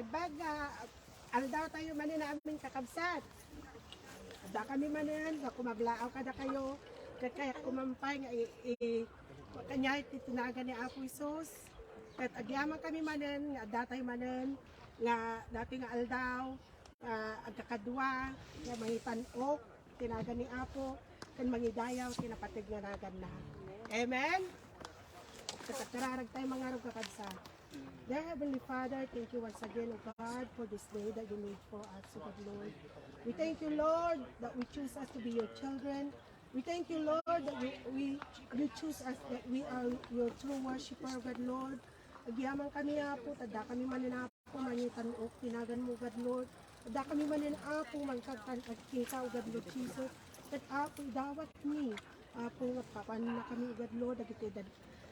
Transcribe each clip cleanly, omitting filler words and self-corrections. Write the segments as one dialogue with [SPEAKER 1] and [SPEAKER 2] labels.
[SPEAKER 1] baga, aldaw tayo manin na aming kakabsat. Da kami manin, kumaglaaw kada kayo, kaya kumampay nga kanya itinaga ni Apo Isus. At agyaman kami manin, nga datay manin, nga dati nga aldaw, agkakadwa, nga mangitanok, tinaga ni Apo, kan mangidayaw, tinapatig nga nagan na. Amen? Kararag tayo mga arog kakabsat. Dear Heavenly Father, thank you once again, O God, for this day that you made for us, O God, Lord. We thank you, Lord, that we choose us to be your children. We thank you, Lord, that you choose us, that we are your true worshiper, O God, Lord. Agyaman kami, Apo, tada kami maninapo, mangitanok, tinagan mo, O God, Lord. Tada kami maninapo, magkakita, O God, Lord Jesus. At Apo, idawat ni, Apo, magpapan na kami, O God, Lord, agitid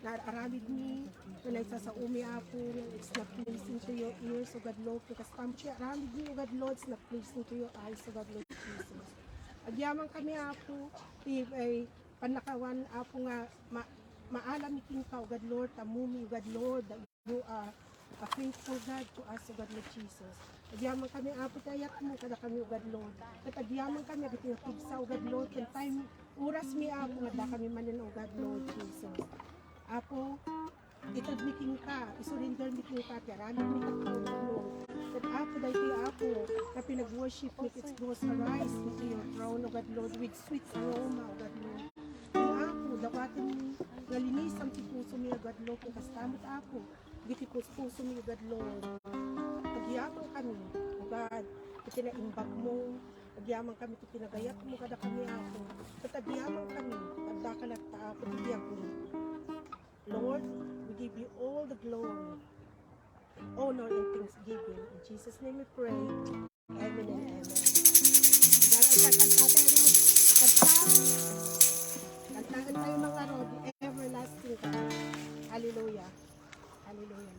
[SPEAKER 1] nararamid ni, when I sa umi Apo, it's not pleasing to your ears, O God, Lord, because tamchi, aramid ni, O God, Lord, it's not pleasing to your eyes, O God, Lord Jesus. Agyaman kami, Apo, ay panakawan, Apo nga, maalam iking ka, O God, Lord, tamumi, O God, Lord, that you are a faithful God to us, O God, Lord Jesus. Agyaman kami, Apo, tayat mo, kada kami, O God, Lord. At agyaman kami, agitinapigsa, O God, Lord, and time, uras mi, Apo, nga da kami manin, O God, Lord Jesus. Apo, itadmiking ka, isurrender miking ka, tiyaramit mi ka po, Lord. At Apo, dahil kay Apo, na pinag-worship mi, it goes arise into your throne, O God, Lord, with sweet aroma, O God, Lord. And Apo, dawatin mi, nalinis ang puso mi, O God, Lord, kung kastamot Apo, gitipos puso mi, O God, Lord. Agyaman kami, O God, itinaimbag mo, agyaman kami, itinagayat mo, kada kami, Apo. At agyaman kami, tanda ka na Apo, tibiyag mo. Lord, we give you all the glory, honor, and thanksgiving. In Jesus' name we pray. Amen and amen. Kantahan tayo mga Lord, everlasting God. Hallelujah. Hallelujah.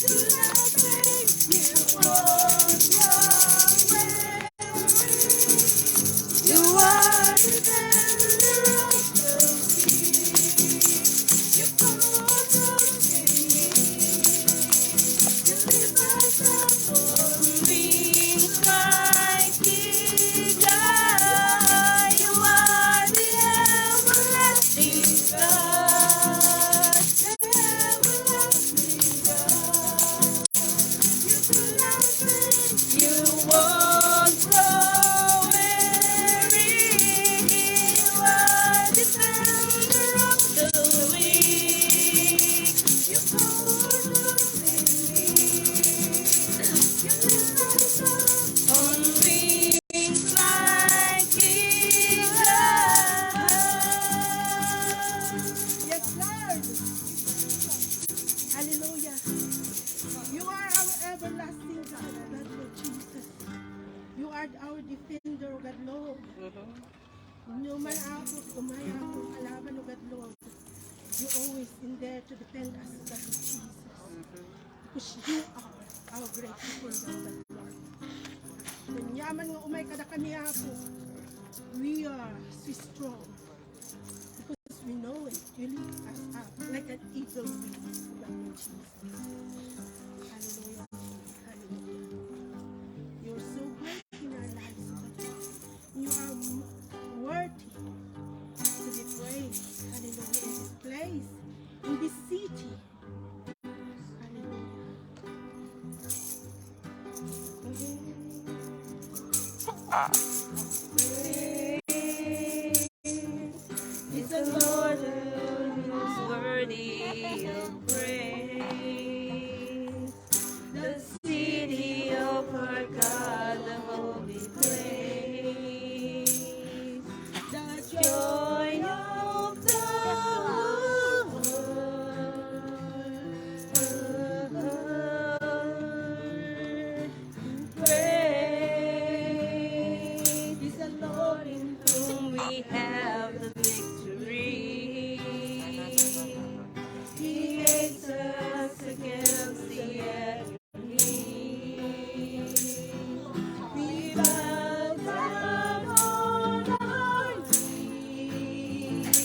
[SPEAKER 2] Tonight
[SPEAKER 1] umaya akong kalaban o God Lord. You always in there to defend us, God Jesus. Because you are our great defender, God Lord. Nanyaman nga umay kada kami ako. We are so strong. Because we know it. You lift us up like an eagle wings, God Lord Jesus. Hallelujah. Hallelujah. You're so great in our lives, God. You are worthy to be praised. Hallelujah. In this place, in this city. Hallelujah.
[SPEAKER 2] It's the Lord who is worthy of praise. The city of our God, the holy place. The joy of the Lord. Praise is the Lord in whom we have the victory. He hates us against the enemy. We bow down on our knees.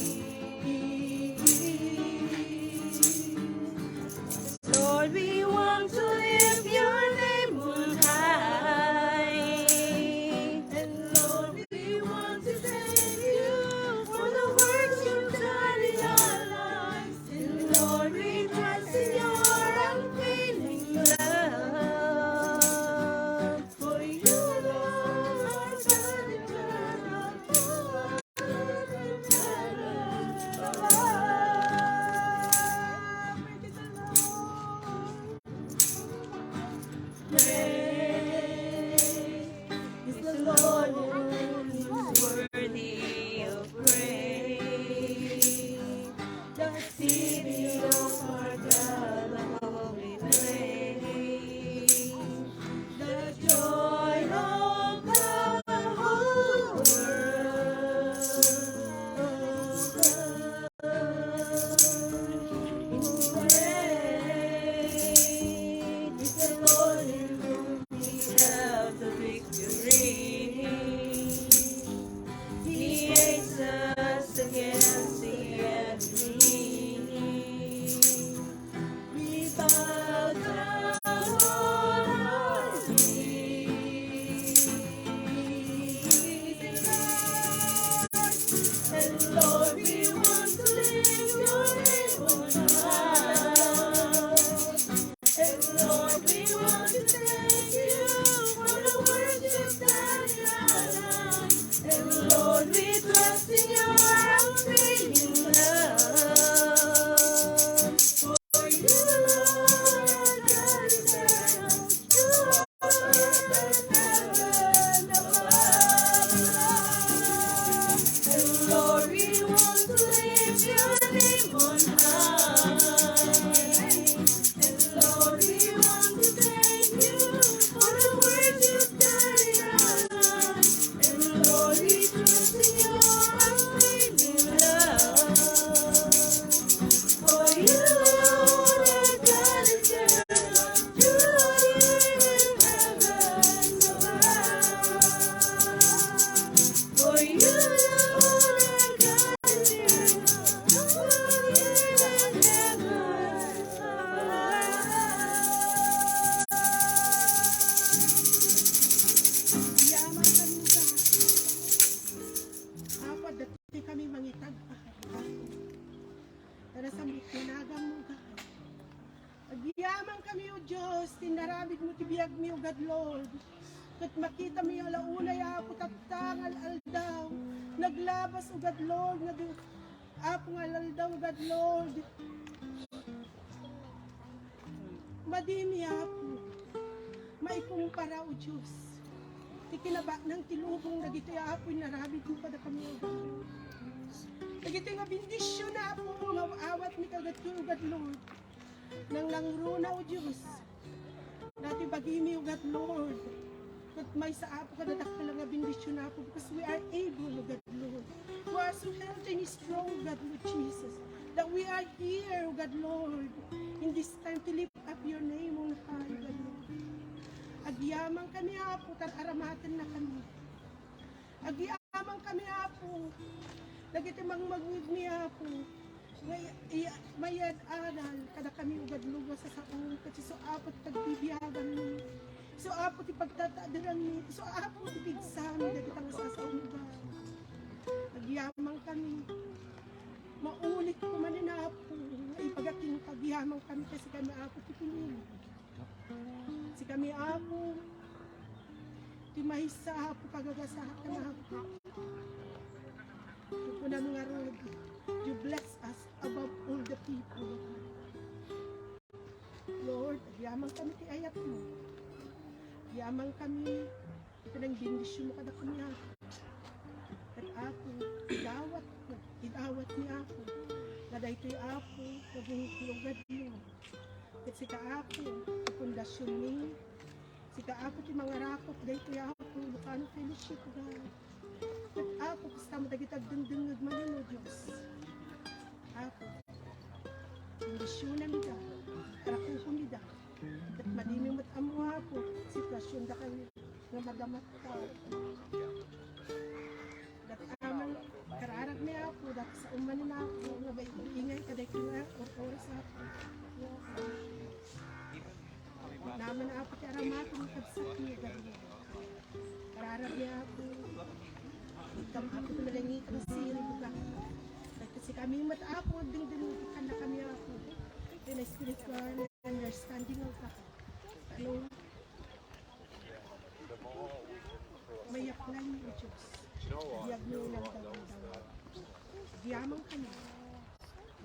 [SPEAKER 2] Lord, we want to lift your name on high. And Lord, we want to thank you for the works you've done in our lives. And Lord, we trust in your unfailing love. For you, Lord, are God eternal, God Praise is the Lord who is worthy of praise. The city of our God, the holy place. The joy of the whole world. Praise is the Lord in whom we have the victory. He hates us against the enemy. We bow down on our knees. And Lord, we want to lift your name on high. And Lord, we want to thank you for the work you've done in our lives. And Lord, we trust in your unfailing love. For you, Lord, are God eternal. You are earth and heaven above. And Lord, we want to lift your name on high. And Lord, we want to thank you for the work you've done in our lives. And Lord, we trust in your unfailing love. For you, Lord, are God eternal. You are earth and heaven above. For you, Lord, are God eternal. You are earth and heaven
[SPEAKER 1] Yaman kami ka. Apat dati kami mangitag pa. Tara sa mitinagan mo ka. Agyaman kami o Diyos, tinarabig mo tibiyag mi o God Lord. Kat makita mi alauna ya apo tatang aldaw. Naglabas o God Lord, apo aldaw o God Lord. Madimi apo. Maikumpara o Diyos. Ikinaba ng tilubong na gito ya apo narabig mo pada kami o God Lord. Nagito nga bindisyon na apo, awat mi kagat ko o God Lord. Nang langro na o Diyos. Dati bagimi o God Lord. At may sa apo ka dadakala nga bindisyon na apo because we are able o God Lord. are so healthy and strong, God, Lord Jesus. That we are here, oh God, Lord, in this time to lift up your name on high, God, Lord. Agyaman kami, Apo, kad aramatan na kami. Agyaman kami, Apo, nagitimang magwig ni Apo. Mayad aral, kada kami ugad luwa sa saong, kasi so Apo, pagbibiyagan mo. So Apo, ti pagtatadiran ni, so Apo, ti pigsami, dagitang sasaong ugad. Agyaman kami. Maulit ko man na Apo, ay pagating pagyaman kami kasi kami Apo, ti pinili. Si kami Apo, ti mahisa Apo, kagagasahan ka na Apo. Kung na mga road, you bless us above all the people. Lord, agyaman kami ti ayat mo. Agyaman kami, ito ng bindisyon mo kada kami Apo. At Apo, idawat ni Apo, na dahito'y Apo, nagungkulugad mo. At si Apo, pundasyon ni, si Apo, ti mga rakot, dahito'y Apo, Ilocano Fellowship, God. At Apo, kasta mo dagitag dundungag man mo, Diyos. Apo, pundasyon na nida, karakuko nida, at madiming matamu Apo, sitwasyon da kami, nga magamat ka. Amang kararag ni Apo, dahil sa uman na ako, nga ba ingay kaday ko nga, oras Apo. Naman na Apo, kaya ramatong kabsat niyo, gano'n. Kararag ni Apo, ikam Apo, tumalangi ka na siri ko ka. Kasi kami mat Apo, ding-ding na kami Apo. Then spiritual understanding of ka. Ano, mayak lang niyo, Diyos. Diyag nyo lang daw. Diyamang kami.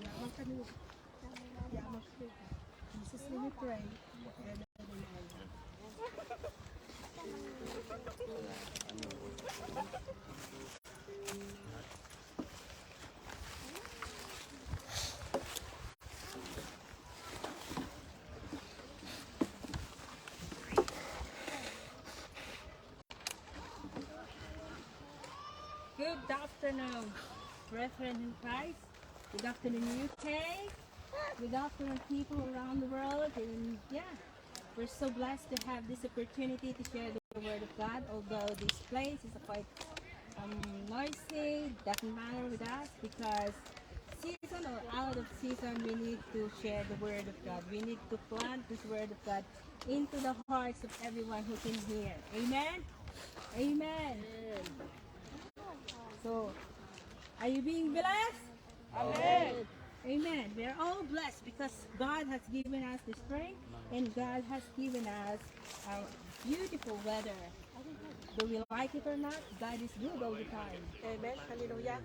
[SPEAKER 1] Diyamang kami. Diyamang kami. Jesus name we pray. Amen.
[SPEAKER 3] Good afternoon, brethren in Christ. Good afternoon, UK. Good afternoon, people around the world. And yeah, we're so blessed to have this opportunity to share the Word of God. Although this place is quite noisy, doesn't matter with us because season or out of season, we need to share the Word of God. We need to plant this Word of God into the hearts of everyone who can hear. Amen? Amen. So, are you being blessed? Amen. Amen. We are all blessed because God has given us the strength and God has given us beautiful weather. Do we like it or not? God is good all the time.
[SPEAKER 1] Amen. Hallelujah.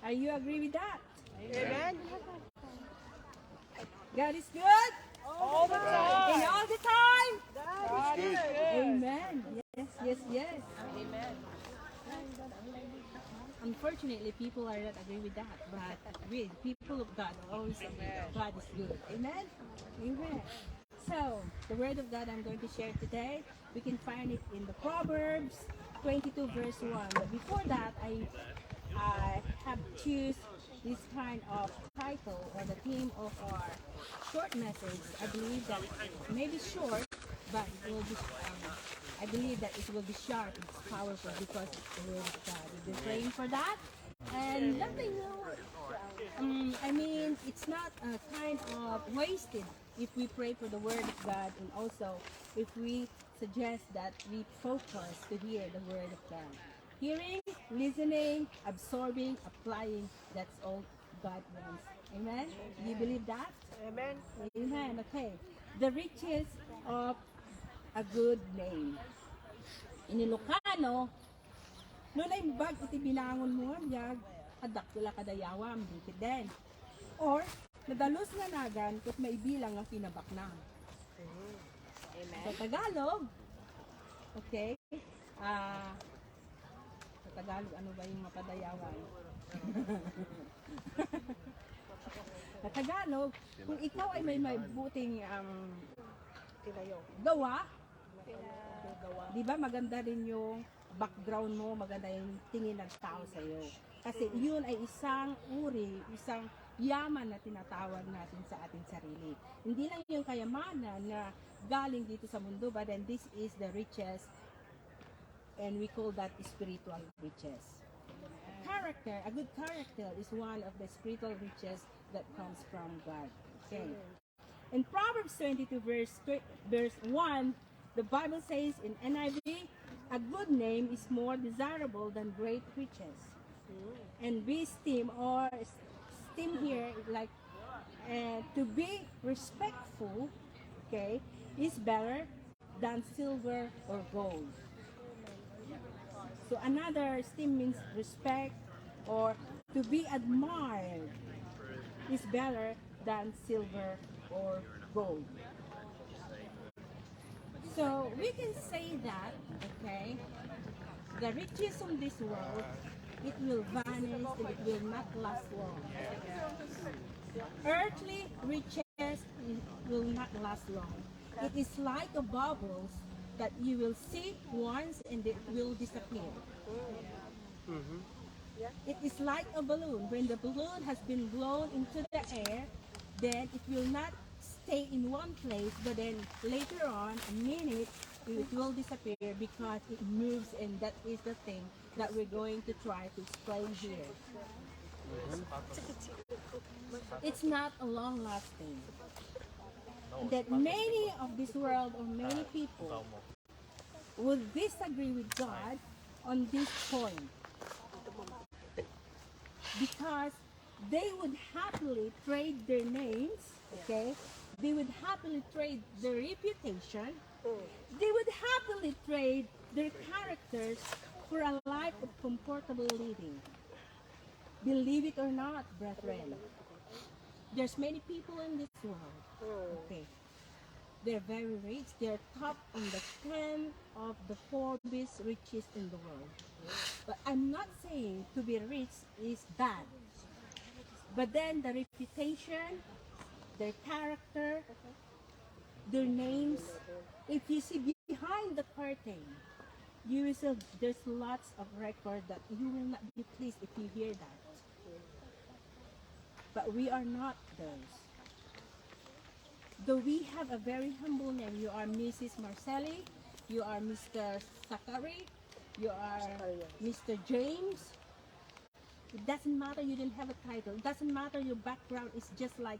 [SPEAKER 3] Are you agree with that?
[SPEAKER 1] Amen.
[SPEAKER 3] God is good
[SPEAKER 1] All the time.
[SPEAKER 3] and all the time.
[SPEAKER 1] God is good.
[SPEAKER 3] Amen. Yes, yes, yes. Amen. Unfortunately, people are not agree with that, but we, people of God, always agree that God is good. Amen? Amen. So, the word of God I'm going to share today, we can find it in the Proverbs 22 verse 1. But before that, I have choose this kind of title or the theme of our short message. I believe that it may be short, but it will be I believe that it will be sharp, it's powerful because it's the word of God. We've been praying for that. And nothing I mean, it's not kind of wasted if we pray for the word of God, and also if we suggest that we focus to hear the word of God. Hearing, listening, absorbing, applying, that's all God wants. Amen? Do you believe that?
[SPEAKER 1] Amen.
[SPEAKER 3] Amen. Okay. The riches of a good name. In Ilocano, nunay bag iti binangon mo yag adak tula kadayawam dikit din. Or nadalus nga nagan ket maibilang ang pinabaknam. Amen. Sa Tagalog, okay? Sa Tagalog ano ba yung mapadayawan? Sa Tagalog, kung ikaw ay may mabuting gawa, di ba maganda rin yung background mo, maganda yung tingin ng tao sa iyo. Kasi yun ay isang uri, isang yaman na tinatawag natin sa ating sarili. Hindi lang yung kayamanan na galing dito sa mundo, but then this is the riches, and we call that spiritual riches. Character, a good character is one of the spiritual riches that comes from God. Okay. In Proverbs 22 verse 1, the Bible says in NIV, a good name is more desirable than great riches. And be esteem, or esteem here, like to be respectful, okay, is better than silver or gold. So another esteem means respect, or to be admired is better than silver or gold. So we can say that, okay, the riches of this world, it will vanish and it will not last long. Earthly riches will not last long. It is like a bubbles that you will see once and it will disappear. It is like a balloon. When the balloon has been blown into the air, then it will not stay in one place, but then later on, a minute, it will disappear because it moves, and that is the thing that we're going to try to explain here. It's not a long lasting. That many of this world, or many people, would disagree with God on this point, because they would happily trade their names, okay? They would happily trade their reputation. They would happily trade their characters for a life of comfortable living. Believe it or not, brethren, there's many people in this world, okay? They're very rich. They're top on the 10 of the Forbes richest in the world. But I'm not saying to be rich is bad. But then the reputation, their character, their names, if you see behind the curtain, you will see there's lots of record that you will not be pleased if you hear that. But we are not those. Though we have a very humble name, you are Mrs. Marcelli, you are Mr. Zachary, you are Mr. James. It doesn't matter you didn't have a title. It doesn't matter your background is just like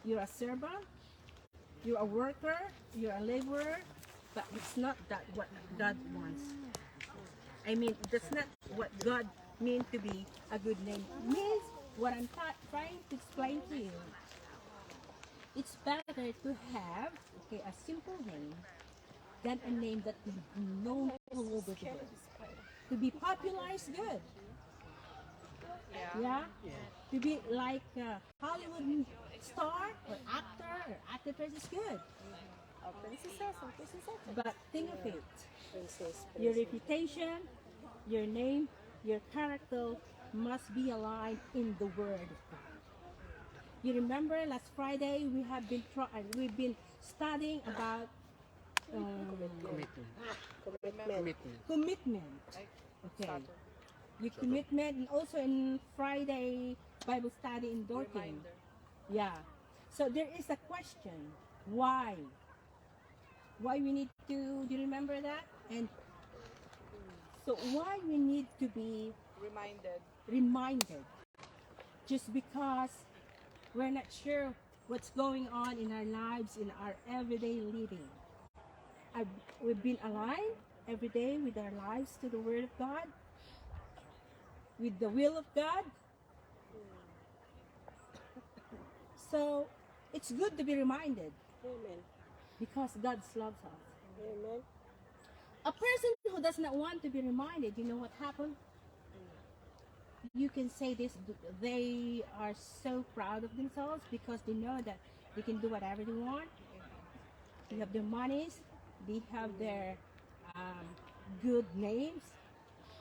[SPEAKER 3] you're a servant, you're a worker, you're a laborer, but it's not that what God wants. I mean, that's not what God means to be a good name. It means what I'm trying to explain to you. It's better to have, okay, a simple name than a name that will be known all over the world. To be popular is good. Yeah? To be like a Hollywood star or actor or actress is good. But think of it. Your reputation, your name, your character must be aligned in the Word of God. You remember last Friday we've been studying about commitment. Okay. Your commitment, and also in Friday Bible study in Dorking. Yeah. So there is a question. Why? Why we need to, do you remember that? And so why we need to be reminded? Just because we're not sure what's going on in our lives, in our everyday living. We've been aligned every day with our lives to the Word of God, with the will of God. So it's good to be reminded.
[SPEAKER 1] Amen.
[SPEAKER 3] Because God loves us.
[SPEAKER 1] Amen.
[SPEAKER 3] A person who does not want to be reminded, you know what happened? You can say this, they are so proud of themselves because they know that they can do whatever they want. They have their monies, they have their good names,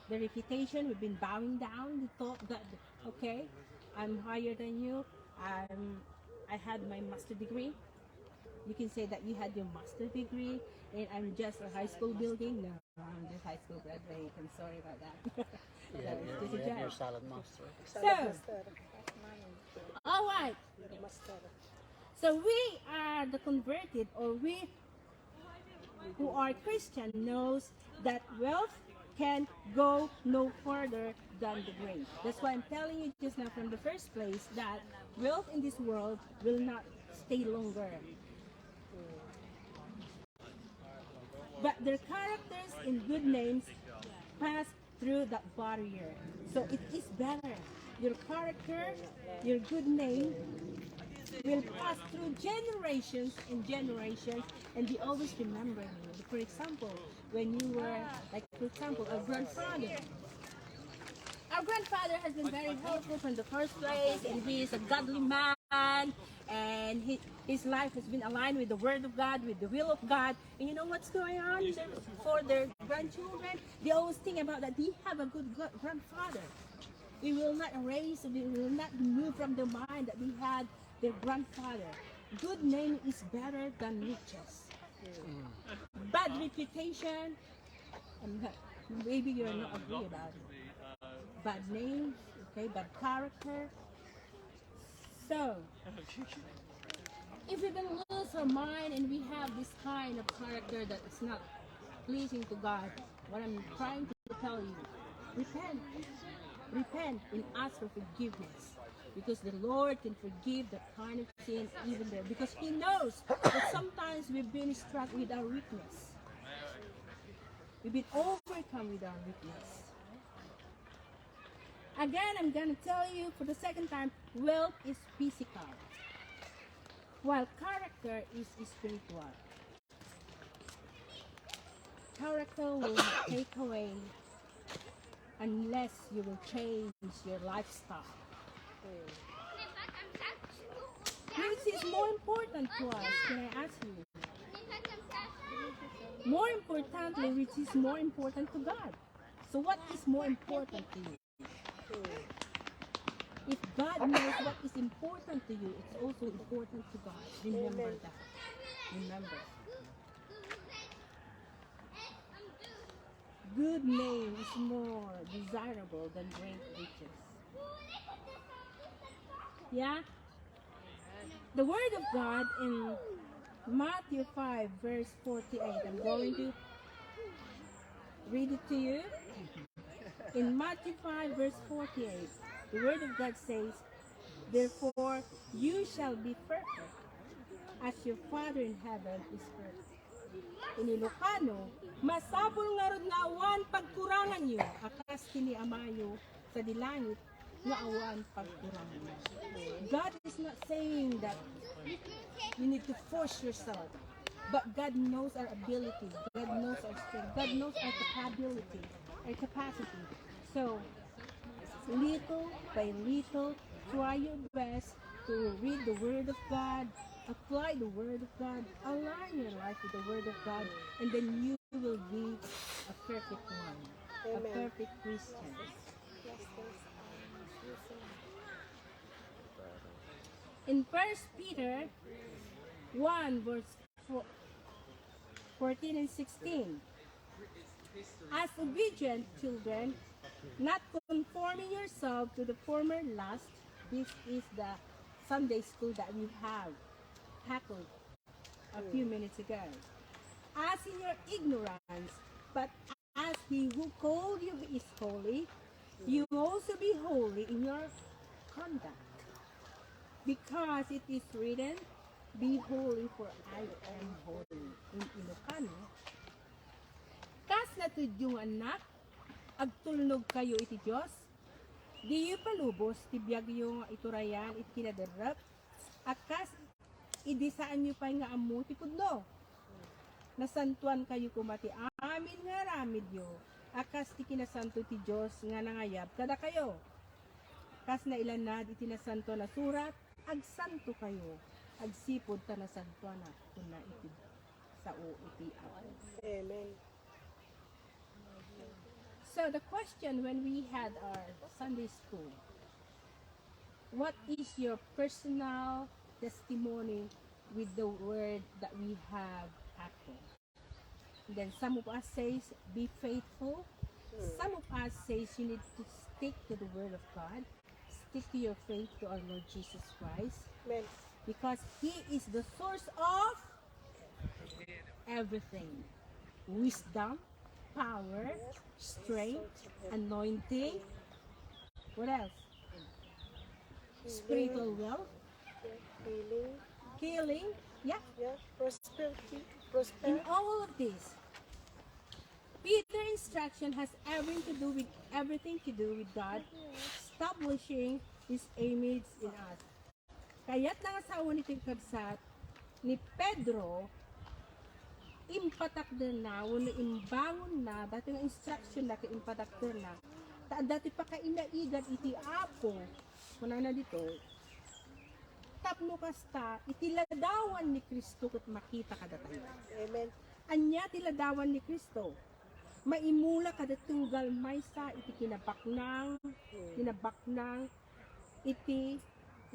[SPEAKER 3] their reputation. We've been bowing down. They thought that, okay, I'm higher than you. I had my master degree. You can say that you had your master degree and I'm just a high school building. No, I'm just high school graduate. I'm sorry about that. So it's just a
[SPEAKER 4] Your
[SPEAKER 3] joke.
[SPEAKER 4] salad master.
[SPEAKER 3] So, all right. So we are the converted, or we who are Christian knows that wealth can go no further than the grave. That's why I'm telling you just now from the first place that wealth in this world will not stay longer. But their characters and good names pass through that barrier. So it is better. Your character, your good name will pass through generations and generations, and they always remember you. For example, when you were, like, for example, our grandfather. Our grandfather has been very helpful from the first place, and he is a godly man, and his life has been aligned with the Word of God, with the will of God. And you know what's going on for their grandchildren? They always think about that they have a good grandfather. We will not erase, we will not remove from their mind that they had their grandfather. Good name is better than riches. Bad reputation, and maybe you're not agree about it. Bad name, okay, bad character. So, if we can lose our mind and we have this kind of character that is not pleasing to God, what I'm trying to tell you, repent. Repent and ask for forgiveness. Because the Lord can forgive that kind of sin even there. Because He knows that sometimes we've been struck with our weakness. We've been overcome with our weakness. Again, I'm going to tell you for the second time, wealth is physical, while character is spiritual. Character will not take away unless you will change your lifestyle. Which is more important to us, can I ask you? More importantly, which is more important to God? So what is more important to you? If God knows what is important to you, it's also important to God. Remember that. Remember. Good name is more desirable than great riches. Yeah? The Word of God in Matthew 5 verse 48. I'm going to read it to you. In Matthew 5 verse 48, the Word of God says, "Therefore you shall be perfect, as your Father in heaven is perfect." In Ilocano, masabol nga rod nga awan pagkurangan nyo, akas kini amayo sa dilangit nga awan pagkurangan nyo. God is not saying that you need to force yourself, but God knows our ability, God knows our strength, God knows our capability, our capacity. So, little by little, try your best to read the Word of God, apply the Word of God, align your life with the Word of God, and then you will be a perfect one, a perfect Christian. In 1 Peter 1 verse 14 and 16, as obedient children, not conforming yourself to the former lust. This is the Sunday school that we have tackled a few minutes ago. As in your ignorance, but as He who called you is holy, you also be holy in your conduct. Because it is written, "Be holy, for I am holy." In Ilocano, kas natud yung anak, agtulnog kayo iti Diyos, di yu palubos, tibiyag yung iturayan, it kinaderap, akas, idisaan nyo pa nga amo, tipudlo. Nasantuan kayo kumati, amin nga ramid yo, akas ti kinasanto ti Diyos nga nangayab, kada kayo. Kas na ilanad, itinasanto na surat, agsanto kayo, agsipod ta nasantuan na, kuna iti sa o iti ako.
[SPEAKER 1] Amen.
[SPEAKER 3] So the question when we had our Sunday school, what is your personal testimony with the word that we have tackled? And then some of us says, be faithful, Some of us says you need to stick to the Word of God, stick to your faith to our Lord Jesus Christ,
[SPEAKER 1] Amen.
[SPEAKER 3] because He is the source of everything. Wisdom, power, strength, anointing. What else? Spiritual wealth,
[SPEAKER 1] Healing.
[SPEAKER 3] healing. Yeah,
[SPEAKER 1] Yeah. Prosperity.
[SPEAKER 3] in
[SPEAKER 1] Prosper.
[SPEAKER 3] all of this, Peter's instruction has everything to do with God establishing His image in us. Kaya't nangasawa ni Tingkagsat ni Pedro impatak din na, wala imbangon na, dati nga instruction na impatak din na, dati pa kainaigan iti apo, muna na dito, tapno kasta, itiladawan ni Kristo kat makita kada tayo.
[SPEAKER 1] Amen.
[SPEAKER 3] Anya tiladawan ni Kristo. Maimula kada tunggal maysa iti kinabaknang iti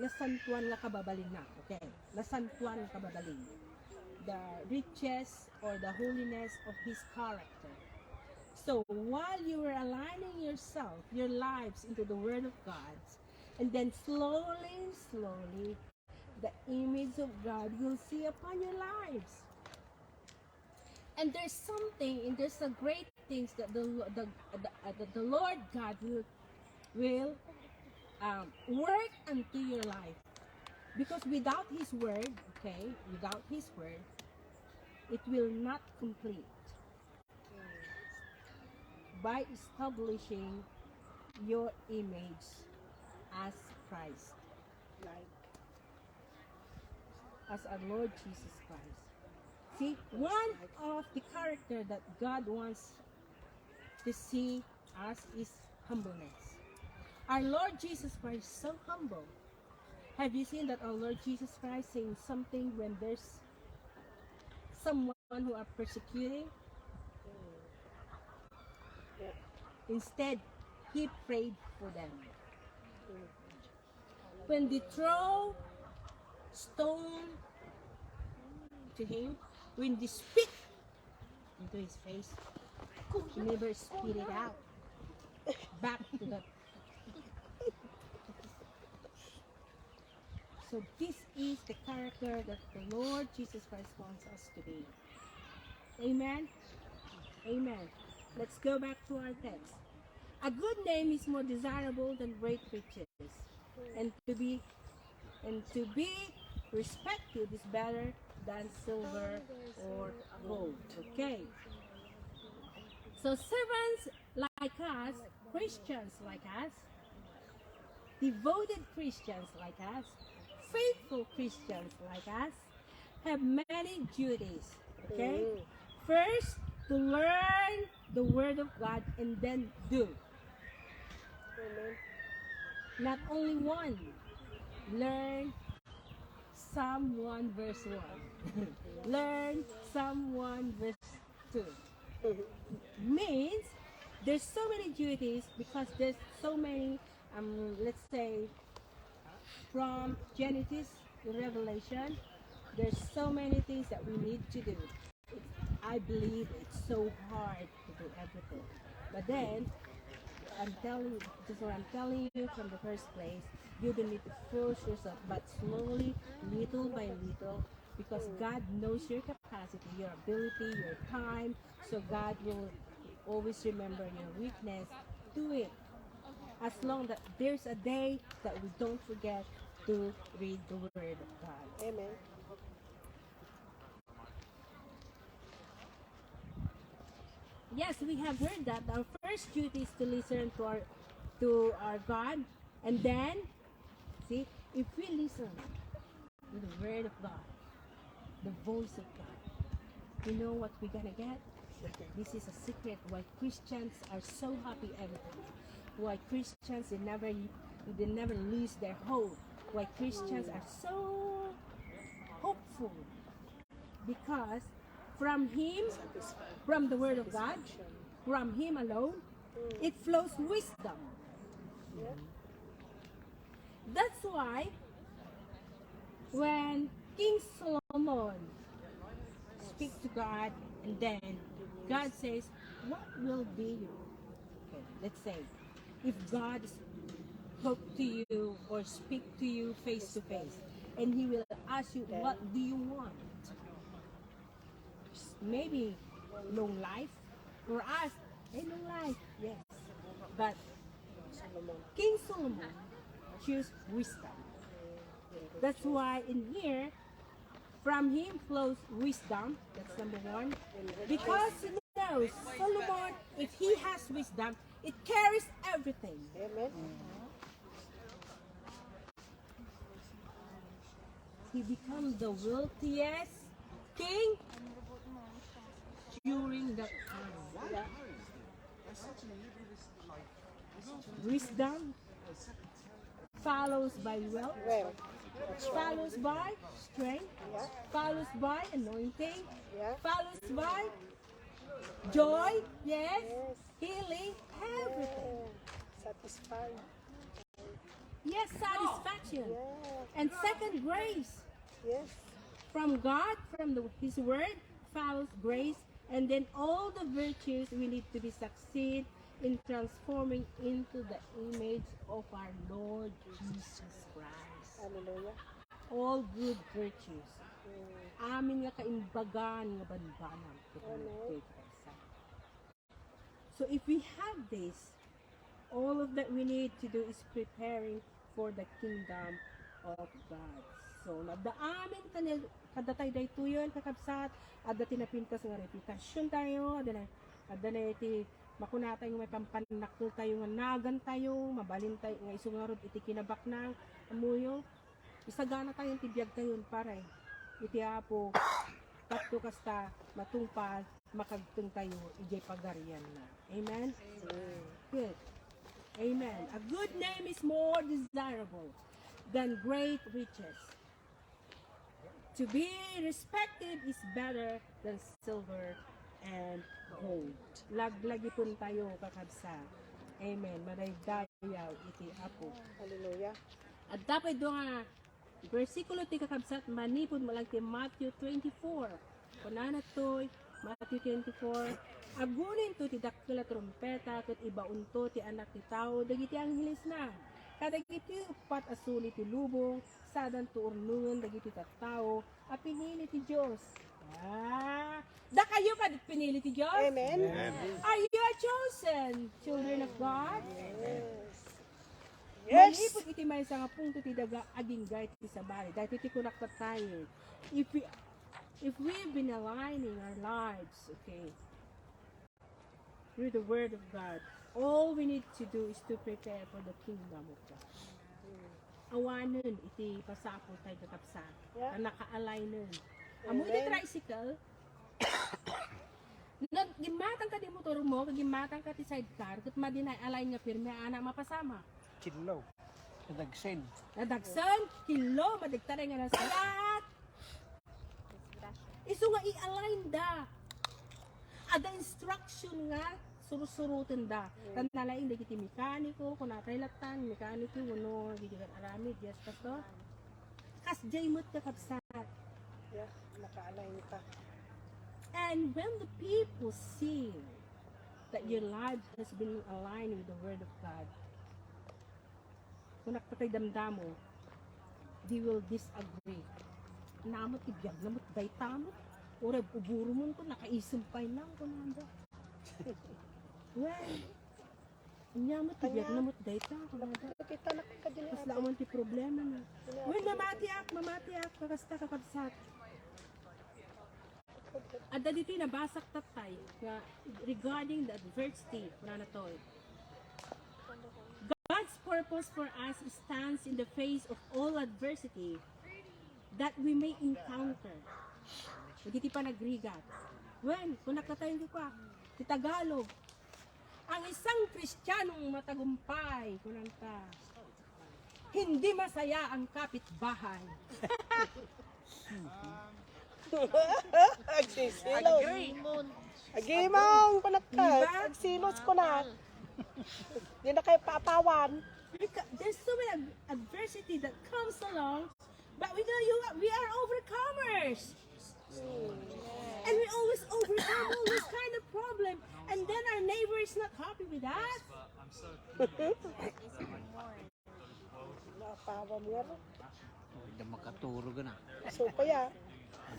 [SPEAKER 3] nasantuan nga kababalin na. Okay, nasantuan nga kababalin. The riches or the holiness of His character. So while you were aligning yourself, your lives into the Word of God, and then slowly, the image of God will see upon your lives. And there's something, and there's a great things that the Lord God will work unto your life. Because without His word, without His word, it will not complete. By establishing your image as Christ, as our Lord Jesus Christ. See, one of the character that God wants to see us is humbleness. Our Lord Jesus Christ is so humble. Have you seen that our Lord Jesus Christ saying something when there's someone who are persecuting? Instead, He prayed for them. When they throw stone to Him, when they spit into His face, He never spit it out back to the. So this is the character that the Lord Jesus Christ wants us to be. Amen. Amen. Let's go back to our text. A good name is more desirable than great riches, and to be respected is better than silver or gold. Okay. So servants like us, Christians like us, devoted Christians like us, faithful Christians like us, have many duties. Okay? First, to learn the Word of God and then do. Not only one. Learn Psalm 1 verse 1. Learn Psalm 1 verse 2. Means there's so many duties because there's so many, let's say, from Genesis to Revelation, there's so many things that we need to do. I believe it's so hard to do everything. But then, just what I'm telling you from the first place, you don't need to force yourself, but slowly, little by little, because God knows your capacity, your ability, your time, so God will always remember your weakness. Do it. As long that there's a day that we don't forget to read the Word of God.
[SPEAKER 1] Amen.
[SPEAKER 3] Yes, we have heard that our first duty is to listen to our God, and then, see, if we listen to the Word of God, the voice of God, you know what we're gonna get? This is a secret why Christians are so happy every time. Why Christians they never lose their hope. Why Christians are so hopeful, because from Him, from the Word of God, from Him alone, it flows wisdom. That's why when King Solomon speaks to God, and then God says, "What will be Okay, let's say, if God spoke to you or speak to you face to face, and He will ask you, what do you want? Maybe long life. For us, long life, yes. But King Solomon chose wisdom. That's why in here, from him flows wisdom. That's number one. Because he knows Solomon, if he has wisdom, it carries everything.
[SPEAKER 1] Amen.
[SPEAKER 3] He becomes the wealthiest king during that time. Wisdom follows by wealth,
[SPEAKER 1] Well,
[SPEAKER 3] follows by strength,
[SPEAKER 1] yeah,
[SPEAKER 3] follows by anointing,
[SPEAKER 1] yeah.
[SPEAKER 3] follows by joy, yes,
[SPEAKER 1] Yes.
[SPEAKER 3] healing, everything.
[SPEAKER 1] Satisfied.
[SPEAKER 3] Yes, satisfaction.
[SPEAKER 1] Yeah.
[SPEAKER 3] And second, grace.
[SPEAKER 1] Yes.
[SPEAKER 3] From God, from His Word, follows grace. And then all the virtues we need to be succeed in transforming into the image of our Lord Jesus Christ.
[SPEAKER 1] Hallelujah.
[SPEAKER 3] All good virtues.
[SPEAKER 1] Mm.
[SPEAKER 3] Amin nga kaimbagan nga banbanan.
[SPEAKER 1] Amen.
[SPEAKER 3] So if we have this, all of that we need to do is preparing for the kingdom of God. So nadaamin kadatay daytoyon kakabsat, adda tinapintas nga reputasyon tayo, adda na iti makunatay nga may pampanakil tayo nga nagan tayo, mabalin tayo nga isungarod iti kinabak na amuyo. Isagana tayong tibiyag tayon pare. Iti apo tatlo kasta matungpal makagteng tayo ijay pagarian na. Amen. Good. Amen. A good name is more desirable than great riches. To be respected is better than silver and gold. Laglagi pun tayo kakabsa. Amen. Madaydayaw iti apo.
[SPEAKER 1] Hallelujah.
[SPEAKER 3] At dapat doon nga, versikulo ti kakabsat, manipod mo lang ti Matthew 24. Kunana to'y, Matthew 24. Agunin to ti dakila trompeta, kat ibaon to ti anak ti tao, dagiti angheles na. Kadagiti upat asuli ti lubong, sadan to urnungan, dagiti tattao, a pinili ti Diyos. Da kayo kad pinili ti Diyos?
[SPEAKER 1] Amen.
[SPEAKER 3] Are you a chosen children of God?
[SPEAKER 1] Yes.
[SPEAKER 3] Malipot iti may sa nga punto ti daga aging gayt ti sabay. Dahil iti kunaktat tayo. If we've been aligning our lives, okay, through the Word of God, all we need to do is to prepare for the kingdom of God. Awanon iti pasapol tayo kakapsa.
[SPEAKER 1] Yeah.
[SPEAKER 3] Naka-align nun. Amo iti tricycle, gimatang ka di motor mo, gimatang ka ti sidecar, kat madinay-align nga pirme, anak mapasama.
[SPEAKER 4] Kilo. Nadagsin.
[SPEAKER 3] Nadagsan, kilo, madigtaray nga nasa lahat. Iso nga i-align da. Ada instruction nga, surusurutin da. Tanalain da kiti mekaniko, kung natay latan, mekaniko, wano, gigigan aramid, yes, pastor. Kas jaymot ka kapsat.
[SPEAKER 1] Yeah. Naka-align ka.
[SPEAKER 3] And when the people see that your life has been aligned with the Word of God, kung nakatay damdamo, they will disagree. Namot ibiyag, namot daytamot. Ora, uburo mo ko, nakaisumpay lang ko nanda. Well, namot ibiyag, namot daytamot ko nanda.
[SPEAKER 1] Kita na ka din.
[SPEAKER 3] Tapos laman ti problema na. Well, mamati ak, kakasta kakabsat. At dito nabasak tatay regarding the adversity na natoy. God's purpose for us stands in the face of all adversity that we may encounter. Hindi pa nagrigat. When, kung nakatayin ko pa, si Tagalog, ang isang Kristiyanong matagumpay, kunanta, hindi masaya ang kapitbahay.
[SPEAKER 1] Agsisilos. Agimang panagkat.
[SPEAKER 3] Diba?
[SPEAKER 1] Agsilos ko na. Hindi na kayo paapawan.
[SPEAKER 3] There's so many adversity that comes along, but we are overcomers. And we always overcome all this kind of problem. And then our neighbor is not happy with us.
[SPEAKER 1] Napawa mo yan.
[SPEAKER 4] Hindi makaturo ka na.
[SPEAKER 1] So kaya,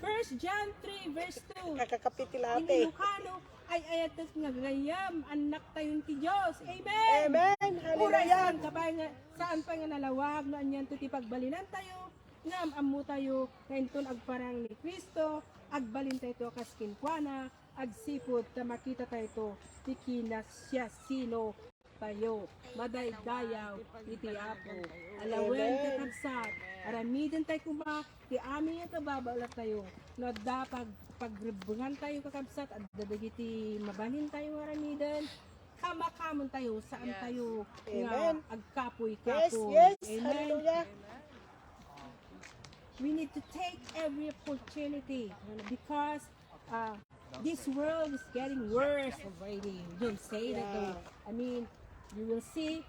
[SPEAKER 3] 1 John 3 verse 2.
[SPEAKER 1] kakakapiti
[SPEAKER 3] In
[SPEAKER 1] lahat eh.
[SPEAKER 3] Ilocano ay ayatas nga gayam, anak tayong ti Diyos. Amen!
[SPEAKER 1] Amen! Hallelujah!
[SPEAKER 3] Saan pa nga nalawag na anyan to ti pagbalinan tayo, ngam amu tayo, ngayon agparang ni Kristo, agbalin tayo to kaskinkwana, agsipod, ta makita tayo to, tikinas siya sino tayo, madaydayaw, iti apo, alawen kakabsat, aramidan tayo kuma, ti amin yung kababala tayo, na dapag pagribungan tayo kakabsat, at dadagiti mabalin tayo aramidan, kamakamon tayo, saan tayo nga agkapoy-kapoy.
[SPEAKER 1] Yes,
[SPEAKER 3] Amen.
[SPEAKER 1] hallelujah!
[SPEAKER 3] We need to take every opportunity because this world is getting worse already. Don't say that though. I mean, you will see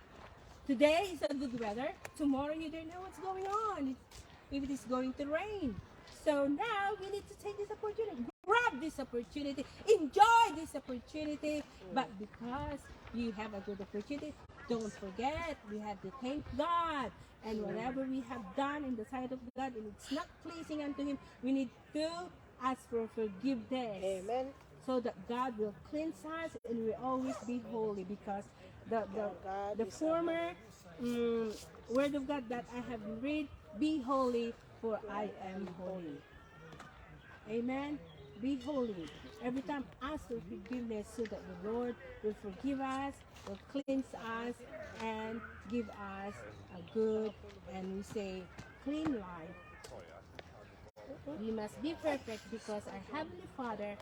[SPEAKER 3] today is a good weather. Tomorrow you don't know what's going on. If it is going to rain. So now we need to take this opportunity. Grab this opportunity. Enjoy this opportunity. But because you have a good opportunity, don't forget we have to thank God. And whatever we have done in the sight of God and it's not pleasing unto Him, we need to ask for forgiveness.
[SPEAKER 1] Amen!
[SPEAKER 3] So that God will cleanse us and we will always be holy because the former word of God that I have read, be holy for I am holy. Amen. Be holy. Every time ask for forgiveness so that the Lord will forgive us, will cleanse us, and give us a good and we say clean life. We must be perfect because our Heavenly Father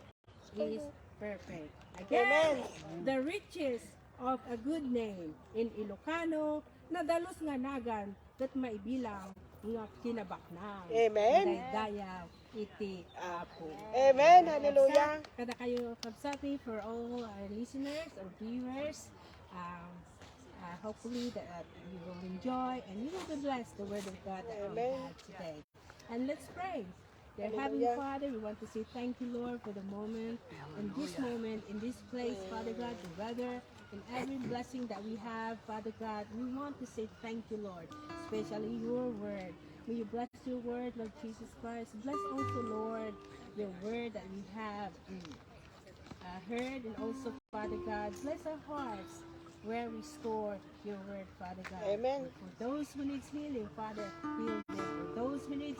[SPEAKER 3] is perfect. Again, the riches of a good name in Ilocano, nadalos nga nagan, that maibilang nga kinabak na.
[SPEAKER 1] Amen.
[SPEAKER 3] Dayaw, iti, apo.
[SPEAKER 1] Amen! Hallelujah!
[SPEAKER 3] Kada kayo kabsati for all our listeners or viewers, hopefully that you will enjoy and you will be blessed the word of God that we
[SPEAKER 1] Amen.
[SPEAKER 3] had today. And let's pray. Dear Heavenly
[SPEAKER 1] Hallelujah.
[SPEAKER 3] Father, we want to say thank you, Lord, for the moment, in this moment, in this place, Father God, the weather, and every blessing that we have, Father God. We want to say thank you, Lord, especially your word. May you bless your word, Lord Jesus Christ. Bless also, Lord, your word that we have heard, and also, Father God, bless our hearts where we store your word, Father God.
[SPEAKER 1] Amen.
[SPEAKER 3] For those who need healing, Father, heal them. For those who need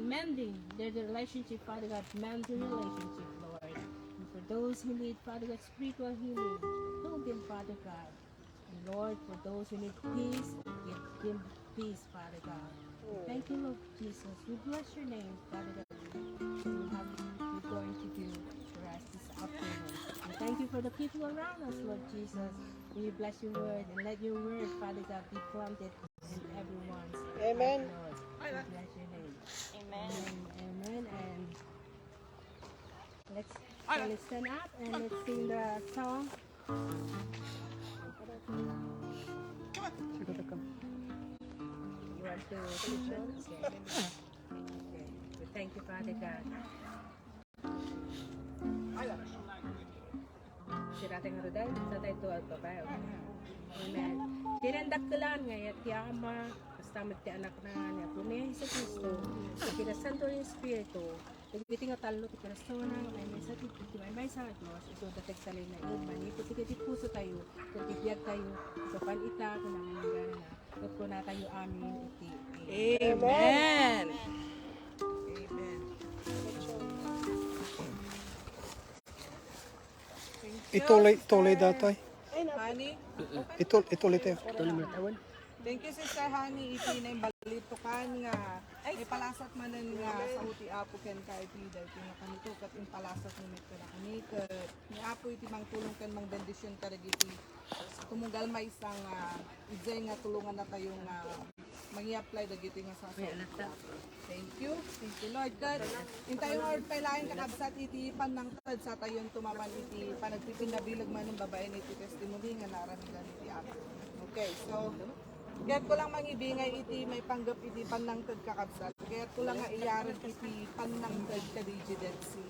[SPEAKER 3] mending their relationship, Father God, mend the relationship, Lord. And for those who need, Father God, spiritual healing, heal them, Father God. And Lord, for those who need peace, give them peace, Father God. Thank you, Lord Jesus. We bless your name, Father God. We have you're going to do for us this afternoon. And thank you for the people around us, Lord Jesus. May you bless your word and let your word, Father God, be planted in everyone's
[SPEAKER 1] Amen.
[SPEAKER 3] heart, Lord. We bless your name. Amen. Amen. And let's stand up and let's sing the song. You want to teach us? Okay. Okay. We thank you, Father God. Sirating haruday, sa tayo tuwag pa ba? Amen. Tinandak ka lang ngayon, tiyama, basta magti anak na niya, pumiyahin sa Kristo, kinasanto yung Espiritu, nagbiting ang talo, ti persona, ay may sa titi, may sa Diyos, ito datig sa lay na yun, manipot, ti puso tayo, kung tibiyag tayo, sa panita, kung nangangaran na, kung po na tayo amin, iti.
[SPEAKER 2] Amen.
[SPEAKER 4] Ituloy datoy.
[SPEAKER 2] Honey,
[SPEAKER 4] Ituloy tayo.
[SPEAKER 2] thank you Sister Honey, iti na yung balito kan nga. Ay palasat manan nga sa uti apo ken ka iti dahil pinakanito kat yung palasat ni Mekara kanikat. Ni apo iti mang tulong ken mang bendisyon karagiti. Tumugal may isang ijay nga tulungan na tayo nga magi-apply dagiti nga sa Thank you Lord God. Intayo nga Lord pailain kakabsat iti panangtad sa tayon tumaman iti panagpipinabilag man ng babae na iti testimony nga naramigan iti apo. Okay, so
[SPEAKER 5] Kaya't ko lang mangibingay iti may panggap iti panangtod kakabsat. Kaya't ko lang nga iyaran iti panangtod ka residency.